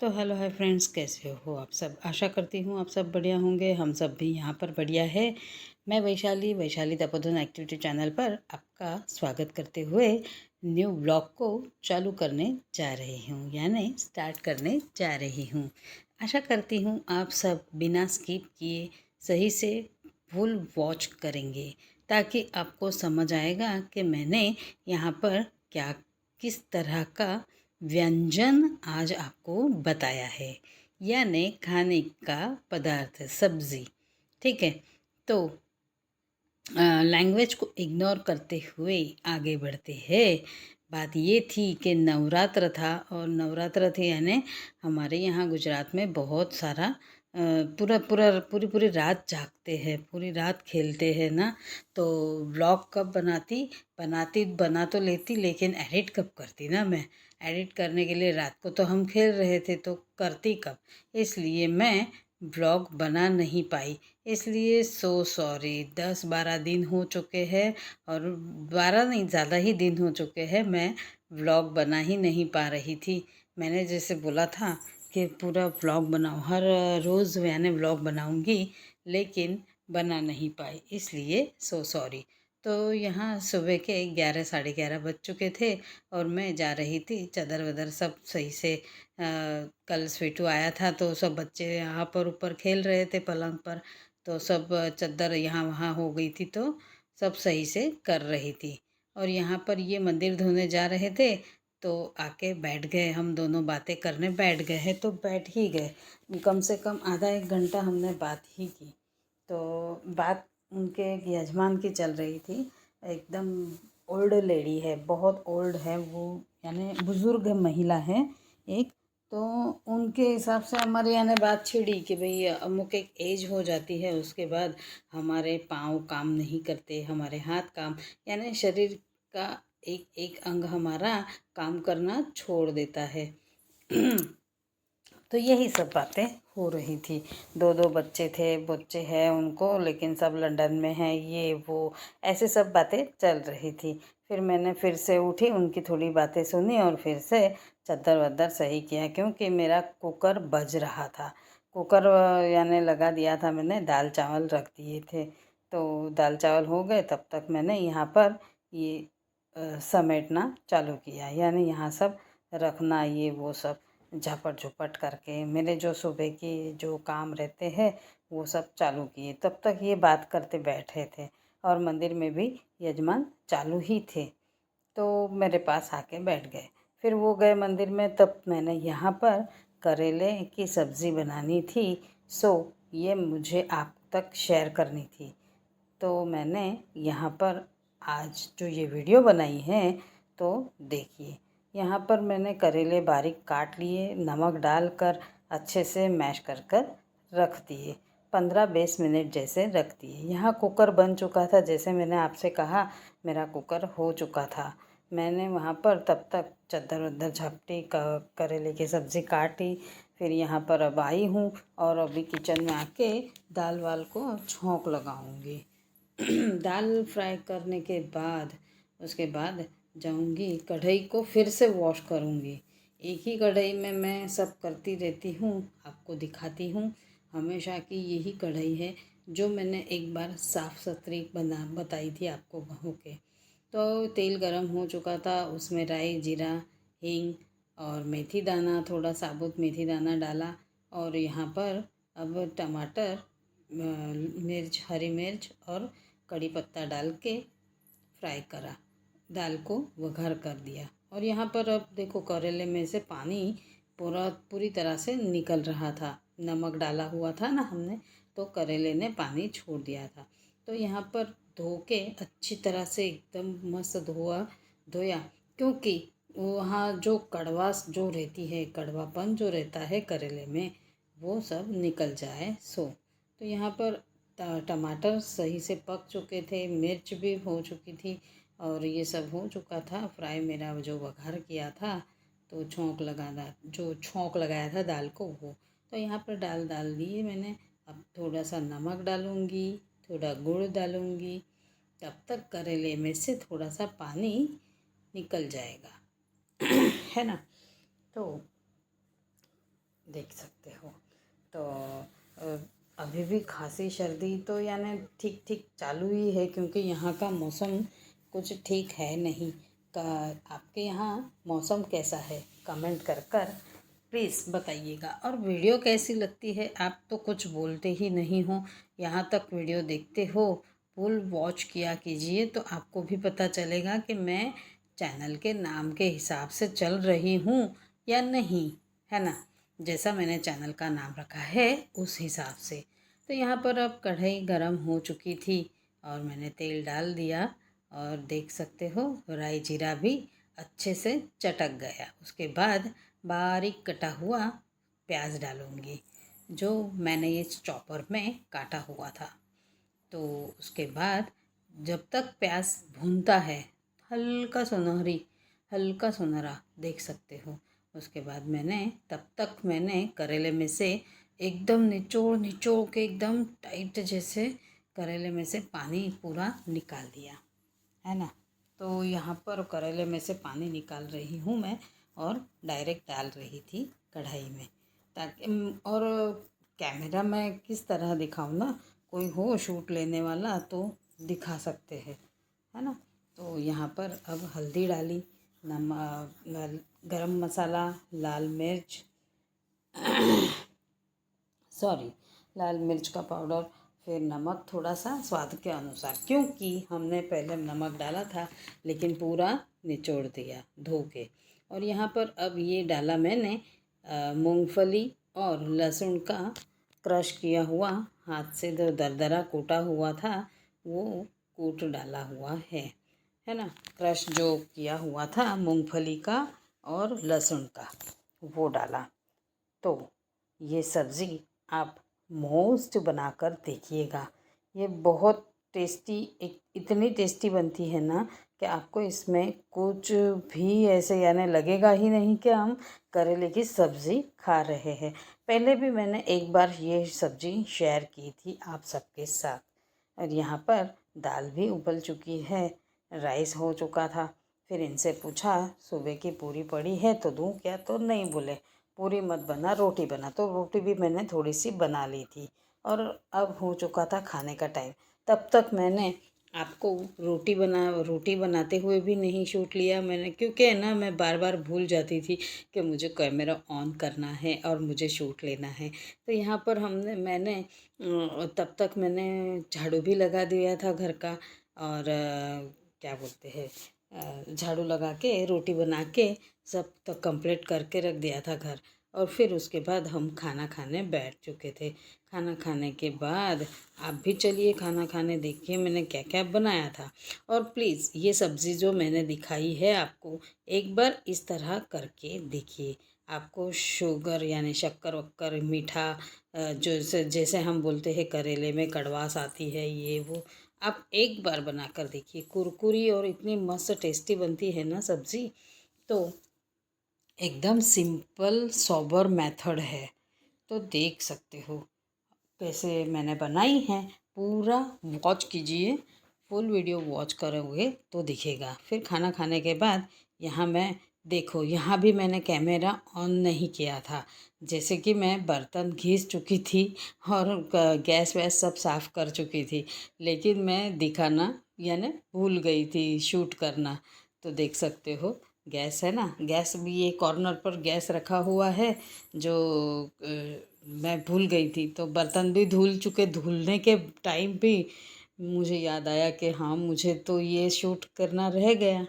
तो hello hi friends, कैसे हो आप सब। आशा करती हूँ आप सब बढ़िया होंगे। हम सब भी यहाँ पर बढ़िया है। मैं वैशाली तपोधन एक्टिविटी चैनल पर आपका स्वागत करते हुए न्यू ब्लॉग को चालू करने जा रही हूँ, यानी स्टार्ट करने जा रही हूँ। आशा करती हूँ आप सब बिना स्किप किए सही से फुल वॉच करेंगे, ताकि आपको समझ आएगा कि मैंने यहाँ पर क्या किस तरह का व्यंजन आज आपको बताया है, यानी खाने का पदार्थ, सब्जी। ठीक है, तो लैंग्वेज को इग्नोर करते हुए आगे बढ़ते हैं। बात ये थी कि नवरात्र था, और नवरात्र थे यानी हमारे यहाँ गुजरात में बहुत सारा पूरी पूरी रात जागते हैं, पूरी रात खेलते हैं ना। तो व्लॉग कब बना तो लेती, लेकिन एडिट कब करती ना मैं। एडिट करने के लिए रात को तो हम खेल रहे थे, तो करती कब, इसलिए मैं व्लॉग बना नहीं पाई। इसलिए सॉरी। 10-12 दिन हो चुके हैं, और 12 नहीं, ज़्यादा ही दिन हो चुके हैं मैं व्लॉग बना ही नहीं पा रही थी। मैंने जैसे बोला था कि पूरा व्लॉग बनाऊँ, हर रोज़ यानी व्लॉग बनाऊँगी, लेकिन बना नहीं पाई, इसलिए सॉरी। तो यहाँ सुबह के 11 साढ़े 11 बज चुके थे, और मैं जा रही थी। चादर वादर सब सही से कल स्वीटू आया था, तो सब बच्चे यहाँ पर ऊपर खेल रहे थे पलंग पर, तो सब चादर यहाँ वहाँ हो गई थी, तो सब सही से कर रही थी। और यहाँ पर ये मंदिर धोने जा रहे थे, तो आके बैठ गए, हम दोनों बातें करने बैठ गए हैं, तो बैठ ही गए। कम से कम आधा एक घंटा हमने बात ही की। तो बात उनके यजमान की चल रही थी। एकदम ओल्ड लेडी है, बहुत ओल्ड है वो, यानी बुज़ुर्ग महिला है एक। तो उनके हिसाब से हमारे यहाँ बात छिड़ी कि भाई अमुक एक एज हो जाती है, उसके बाद हमारे पाँव काम नहीं करते, हमारे हाथ काम, यानी शरीर का एक एक अंग हमारा काम करना छोड़ देता है। तो यही सब बातें हो रही थी। दो दो बच्चे हैं उनको, लेकिन सब लंदन में हैं, ये वो ऐसे सब बातें चल रही थी। फिर मैंने फिर से उठी, उनकी थोड़ी बातें सुनी, और फिर से चद्दर वद्दर सही किया, क्योंकि मेरा कुकर बज रहा था। कुकर यानी लगा दिया था मैंने, दाल चावल रख दिए थे। तो दाल चावल हो गए, तब तक मैंने यहाँ पर ये समेटना चालू किया, यानी यहाँ सब रखना, ये वो सब झपट झुपट करके मेरे जो सुबह की जो काम रहते हैं वो सब चालू किए। तब तक ये बात करते बैठे थे, और मंदिर में भी यजमान चालू ही थे, तो मेरे पास आके बैठ गए। फिर वो गए मंदिर में, तब मैंने यहाँ पर करेले की सब्ज़ी बनानी थी, सो ये मुझे आप तक शेयर करनी थी। तो मैंने यहाँ पर आज जो ये वीडियो बनाई है, तो देखिए। यहाँ पर मैंने करेले बारीक काट लिए, नमक डालकर अच्छे से मैश कर कर रख दिए, 15-20 मिनट जैसे रख दिए। यहाँ कुकर बन चुका था, जैसे मैंने आपसे कहा मेरा कुकर हो चुका था। मैंने वहाँ पर तब तक चद्दर वद्दर झपटी, करेले की सब्ज़ी काटी। फिर यहाँ पर अब आई हूँ, और अभी किचन में आके दाल वाल को छौंक लगाऊंगी। दाल फ्राई करने के बाद उसके बाद जाऊंगी कढ़ाई को फिर से वॉश करूंगी। एक ही कढ़ाई में मैं सब करती रहती हूँ, आपको दिखाती हूँ। हमेशा की यही कढ़ाई है जो मैंने एक बार साफ़ सुथरी बताई थी आपको बहू के। तो तेल गरम हो चुका था, उसमें राई, जीरा, हींग और मेथी दाना, थोड़ा साबुत मेथी दाना डाला। और यहाँ पर अब टमाटर, मिर्च, हरी मिर्च और कड़ी पत्ता डाल के फ्राई करा, दाल को वघार कर दिया। और यहाँ पर अब देखो, करेले में से पानी पूरी तरह से निकल रहा था, नमक डाला हुआ था ना हमने, तो करेले ने पानी छोड़ दिया था। तो यहाँ पर धो के अच्छी तरह से एकदम मस्त धोया, क्योंकि वहाँ जो कड़वास जो रहती है, कड़वापन जो रहता है करेले में, वो सब निकल जाए सो। तो यहाँ पर टमाटर सही से पक चुके थे, मिर्च भी हो चुकी थी, और ये सब हो चुका था फ्राई मेरा जो वघार किया था। तो जो छौंक लगाया था दाल को, वो तो यहाँ पर डाल दिए मैंने। अब थोड़ा सा नमक डालूँगी, थोड़ा गुड़ डालूँगी, तब तक करेले में से थोड़ा सा पानी निकल जाएगा। है ना। तो देख सकते हो। तो अभी भी खांसी सर्दी तो यानी ठीक ठीक चालू ही है, क्योंकि यहाँ का मौसम कुछ ठीक है नहीं। का आपके यहाँ मौसम कैसा है कमेंट कर कर प्लीज़ बताइएगा। और वीडियो कैसी लगती है, आप तो कुछ बोलते ही नहीं हो, यहाँ तक वीडियो देखते हो, फुल वॉच किया कीजिए तो आपको भी पता चलेगा कि मैं चैनल के नाम के हिसाब से चल रही हूँ या नहीं, है ना। जैसा मैंने चैनल का नाम रखा है उस हिसाब से। तो यहाँ पर अब कढ़ाई गरम हो चुकी थी और मैंने तेल डाल दिया, और देख सकते हो राई जीरा भी अच्छे से चटक गया। उसके बाद बारीक कटा हुआ प्याज डालूंगी, जो मैंने ये चॉपर में काटा हुआ था। तो उसके बाद जब तक प्याज भूनता है, हल्का सुनहरा देख सकते हो, उसके बाद तब तक मैंने करेले में से एकदम निचोड़ निचोड़ के एकदम टाइट जैसे करेले में से पानी पूरा निकाल दिया, है ना। तो यहाँ पर करेले में से पानी निकाल रही हूँ मैं, और डायरेक्ट डाल रही थी कढ़ाई में, ताकि और कैमरा में किस तरह दिखाऊँ ना, कोई हो शूट लेने वाला तो दिखा सकते हैं, है ना। तो यहाँ पर अब हल्दी डाली, गरम मसाला, लाल मिर्च सॉरी लाल मिर्च का पाउडर, फिर नमक थोड़ा सा स्वाद के अनुसार, क्योंकि हमने पहले नमक डाला था लेकिन पूरा निचोड़ दिया धो के। और यहाँ पर अब ये डाला मैंने मूंगफली और लहसुन का क्रश किया हुआ, हाथ से जो दरदरा कूटा हुआ था वो कूट डाला हुआ है ना। क्रश जो किया हुआ था मूंगफली का और लहसुन का वो डाला। तो ये सब्ज़ी आप मोस्ट बनाकर देखिएगा, ये बहुत टेस्टी, इतनी टेस्टी बनती है ना कि आपको इसमें कुछ भी ऐसे यानी लगेगा ही नहीं कि हम करेले की सब्ज़ी खा रहे हैं। पहले भी मैंने एक बार ये सब्ज़ी शेयर की थी आप सबके साथ। और यहाँ पर दाल भी उबल चुकी है, राइस हो चुका था। फिर इनसे पूछा सुबह की पूरी पड़ी है तो दूँ क्या, तो नहीं बोले पूरी मत बना, रोटी बना। तो रोटी भी मैंने थोड़ी सी बना ली थी, और अब हो चुका था खाने का टाइम। तब तक मैंने आपको रोटी बनाते हुए भी नहीं शूट लिया मैंने, क्योंकि है ना मैं बार बार भूल जाती थी कि मुझे कैमरा ऑन करना है और मुझे शूट लेना है। तो यहाँ पर तब तक मैंने झाड़ू भी लगा दिया था घर का, और क्या बोलते हैं, झाड़ू लगा के रोटी बना के सब तक कंप्लीट करके रख दिया था घर। और फिर उसके बाद हम खाना खाने बैठ चुके थे। खाना खाने के बाद आप भी चलिए खाना खाने, देखिए मैंने क्या क्या बनाया था। और प्लीज़ ये सब्ज़ी जो मैंने दिखाई है आपको, एक बार इस तरह करके देखिए। आपको शुगर यानी शक्कर वक्कर मीठा, जो जैसे हम बोलते हैं करेले में कड़वास आती है, ये वो आप एक बार बनाकर देखिए, कुरकुरी और इतनी मस्त टेस्टी बनती है ना सब्ज़ी। तो एकदम सिंपल सोबर मेथड है, तो देख सकते हो कैसे मैंने बनाई है। पूरा वॉच कीजिए, फुल वीडियो वॉच करोगे तो दिखेगा। फिर खाना खाने के बाद देखो यहाँ भी मैंने कैमरा ऑन नहीं किया था, जैसे कि मैं बर्तन घिस चुकी थी और गैस वैस सब साफ़ कर चुकी थी, लेकिन मैं दिखाना यानी भूल गई थी शूट करना। तो देख सकते हो गैस है ना, गैस भी ये कॉर्नर पर गैस रखा हुआ है, जो मैं भूल गई थी। तो बर्तन भी धुल चुके, धुलने के टाइम भी मुझे याद आया कि हाँ मुझे तो ये शूट करना रह गया,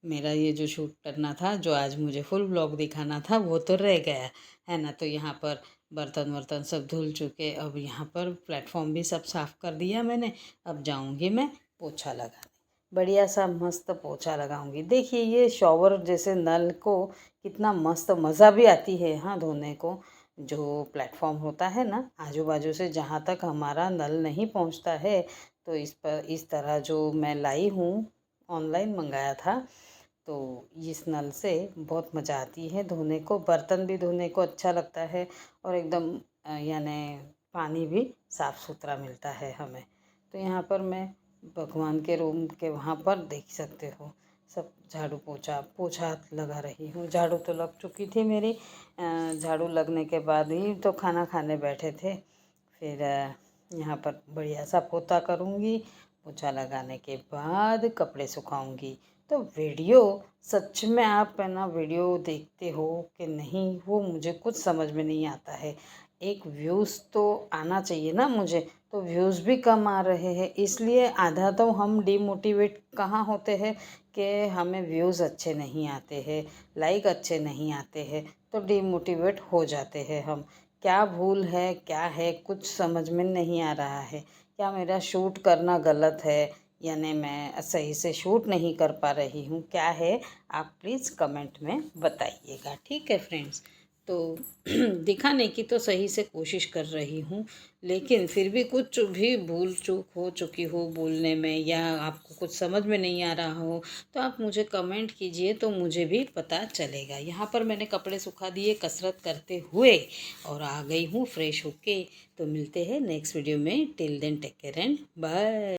मेरा ये जो शूट करना था, जो आज मुझे फुल ब्लॉग दिखाना था वो तो रह गया, है ना। तो यहाँ पर बर्तन वर्तन सब धुल चुके, अब यहाँ पर प्लेटफॉर्म भी सब साफ़ कर दिया मैंने। अब जाऊँगी मैं पोछा लगाने, बढ़िया सा मस्त पोछा लगाऊंगी। देखिए ये शॉवर जैसे नल को कितना मस्त मज़ा भी आती है हाँ धोने को। जो प्लेटफॉर्म होता है ना आजू बाजू से, जहाँ तक हमारा नल नहीं पहुँचता है, तो इस तरह जो मैं लाई हूँ, ऑनलाइन मंगाया था, तो इस नल से बहुत मज़ा आती है धोने को, बर्तन भी धोने को अच्छा लगता है, और एकदम यानी पानी भी साफ़ सुथरा मिलता है हमें। तो यहाँ पर मैं भगवान के रूम के वहाँ पर देख सकते हो, सब झाड़ू पोछा पोछा लगा रही हूँ। झाड़ू तो लग चुकी थी मेरी। झाड़ू लगने के बाद ही तो खाना खाने बैठे थे। फिर यहाँ पर बढ़िया सा पोता करूँगी। पोछा लगाने के बाद कपड़े सुखाऊंगी। तो वीडियो सच में आप है ना वीडियो देखते हो कि नहीं, वो मुझे कुछ समझ में नहीं आता है। एक व्यूज़ तो आना चाहिए ना मुझे, तो व्यूज़ भी कम आ रहे हैं। इसलिए आधा तो हम डिमोटिवेट कहाँ होते हैं कि हमें व्यूज़ अच्छे नहीं आते हैं, लाइक अच्छे नहीं आते हैं, तो डिमोटिवेट हो जाते हैं हम। क्या भूल है, क्या है, कुछ समझ में नहीं आ रहा है। क्या मेरा शूट करना गलत है, यानी मैं सही से शूट नहीं कर पा रही हूँ, क्या है, आप प्लीज़ कमेंट में बताइएगा। ठीक है फ्रेंड्स। तो दिखाने की तो सही से कोशिश कर रही हूँ, लेकिन फिर भी कुछ भी भूल चूक हो चुकी हो बोलने में, या आपको कुछ समझ में नहीं आ रहा हो, तो आप मुझे कमेंट कीजिए, तो मुझे भी पता चलेगा। यहाँ पर मैंने कपड़े सुखा दिए कसरत करते हुए और आ गई हूँ फ्रेश होके। तो मिलते हैं नेक्स्ट वीडियो में। Till then take care and bye.